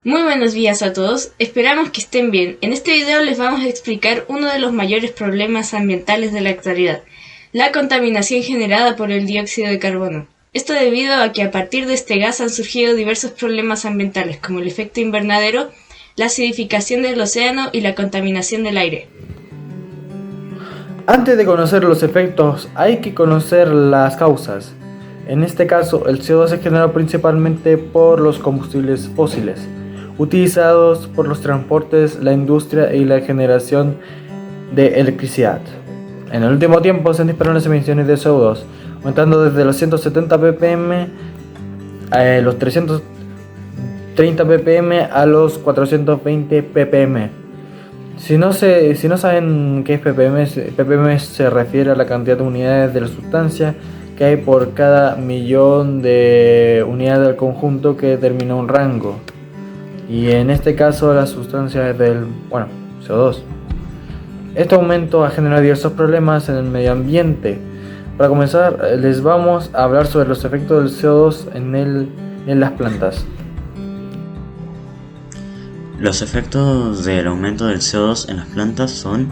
Muy buenos días a todos, esperamos que estén bien. En este video les vamos a explicar uno de los mayores problemas ambientales de la actualidad, la contaminación generada por el dióxido de carbono. Esto debido a que a partir de este gas han surgido diversos problemas ambientales como el efecto invernadero, la acidificación del océano y la contaminación del aire. Antes de conocer los efectos hay que conocer las causas. En este caso el CO2 se genera principalmente por los combustibles fósiles utilizados por los transportes, la industria y la generación de electricidad. En el último tiempo se han disparado las emisiones de CO2, aumentando desde los 170 ppm a los 330 ppm a los 420 ppm. Si no saben qué es ppm, ppm se refiere a la cantidad de unidades de la sustancia que hay por cada millón de unidades del conjunto que determina un rango. Y en este caso la sustancia es del CO2. Este aumento ha generado diversos problemas en el medio ambiente. Para comenzar, les vamos a hablar sobre los efectos del CO2 en las plantas. Los efectos del aumento del CO2 en las plantas son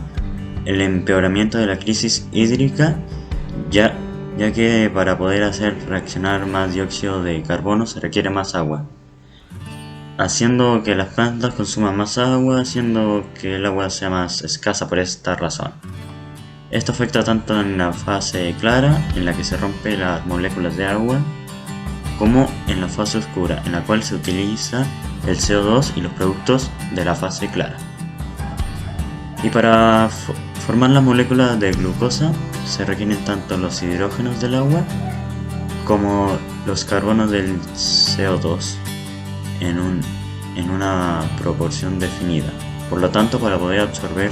el empeoramiento de la crisis hídrica, ya que para poder hacer reaccionar más dióxido de carbono se requiere más agua, haciendo que las plantas consuman más agua, haciendo que el agua sea más escasa por esta razón. Esto afecta tanto en la fase clara, en la que se rompen las moléculas de agua, como en la fase oscura, en la cual se utiliza el CO2 y los productos de la fase clara. Y para formar las moléculas de glucosa se requieren tanto los hidrógenos del agua como los carbonos del CO2 en una proporción definida. Por lo tanto, para poder absorber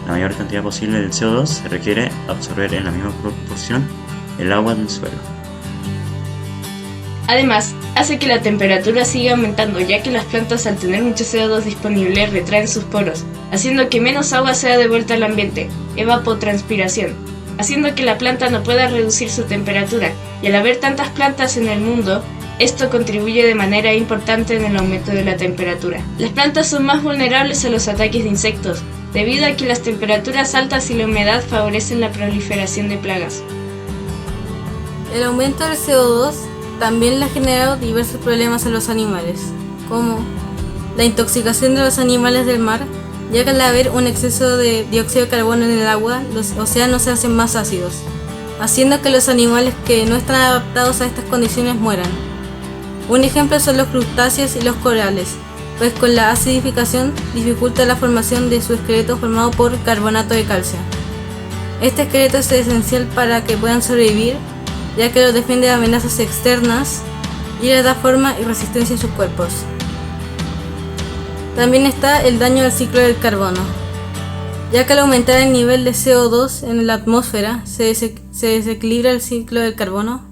la mayor cantidad posible del CO2 se requiere absorber en la misma proporción el agua del suelo. Además, hace que la temperatura siga aumentando, ya que las plantas al tener mucho CO2 disponible retraen sus poros, haciendo que menos agua sea devuelta al ambiente, evapotranspiración, haciendo que la planta no pueda reducir su temperatura, y al haber tantas plantas en el mundo, esto contribuye de manera importante en el aumento de la temperatura. Las plantas son más vulnerables a los ataques de insectos, debido a que las temperaturas altas y la humedad favorecen la proliferación de plagas. El aumento del CO2 también le ha generado diversos problemas a los animales, como la intoxicación de los animales del mar, ya que al haber un exceso de dióxido de carbono en el agua, los océanos se hacen más ácidos, haciendo que los animales que no están adaptados a estas condiciones mueran. Un ejemplo son los crustáceos y los corales, pues con la acidificación dificulta la formación de su esqueleto formado por carbonato de calcio. Este esqueleto es esencial para que puedan sobrevivir, ya que los defiende de amenazas externas y les da forma y resistencia a sus cuerpos. También está el daño al ciclo del carbono, ya que al aumentar el nivel de CO2 en la atmósfera se desequilibra el ciclo del carbono,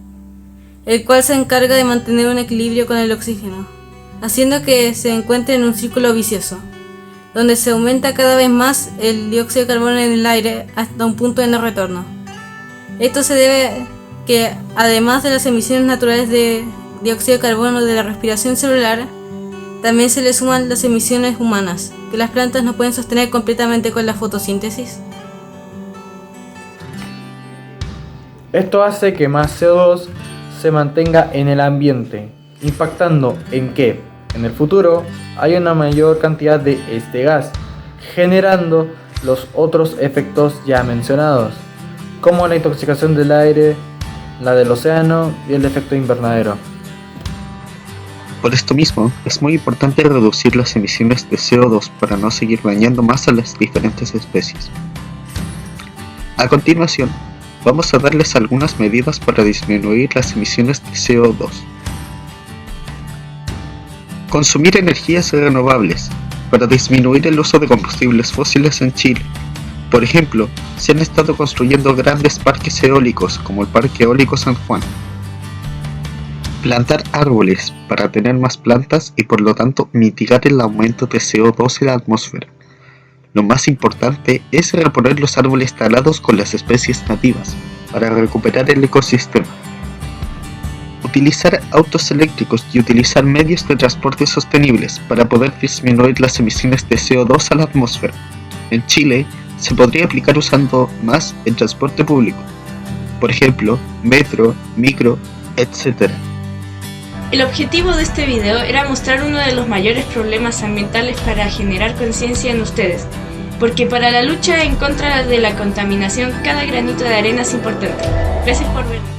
el cual se encarga de mantener un equilibrio con el oxígeno, haciendo que se encuentre en un círculo vicioso, donde se aumenta cada vez más el dióxido de carbono en el aire hasta un punto de no retorno. Esto se debe que, además de las emisiones naturales de dióxido de carbono de la respiración celular, también se le suman las emisiones humanas, que las plantas no pueden sostener completamente con la fotosíntesis. Esto hace que más CO2 se mantenga en el ambiente, impactando en que en el futuro hay una mayor cantidad de este gas, generando los otros efectos ya mencionados, como la intoxicación del aire, la del océano y el efecto invernadero. Por esto mismo, es muy importante reducir las emisiones de CO2 para no seguir dañando más a las diferentes especies. A continuación, vamos a darles algunas medidas para disminuir las emisiones de CO2. Consumir energías renovables para disminuir el uso de combustibles fósiles en Chile. Por ejemplo, se han estado construyendo grandes parques eólicos como el Parque Eólico San Juan. Plantar árboles para tener más plantas y por lo tanto mitigar el aumento de CO2 en la atmósfera. Lo más importante es reponer los árboles talados con las especies nativas para recuperar el ecosistema. utilizar autos eléctricos y utilizar medios de transporte sostenibles para poder disminuir las emisiones de CO2 a la atmósfera. En Chile, se podría aplicar usando más el transporte público, por ejemplo, metro, micro, etc. El objetivo de este video era mostrar uno de los mayores problemas ambientales para generar conciencia en ustedes, porque para la lucha en contra de la contaminación cada granito de arena es importante. Gracias por ver.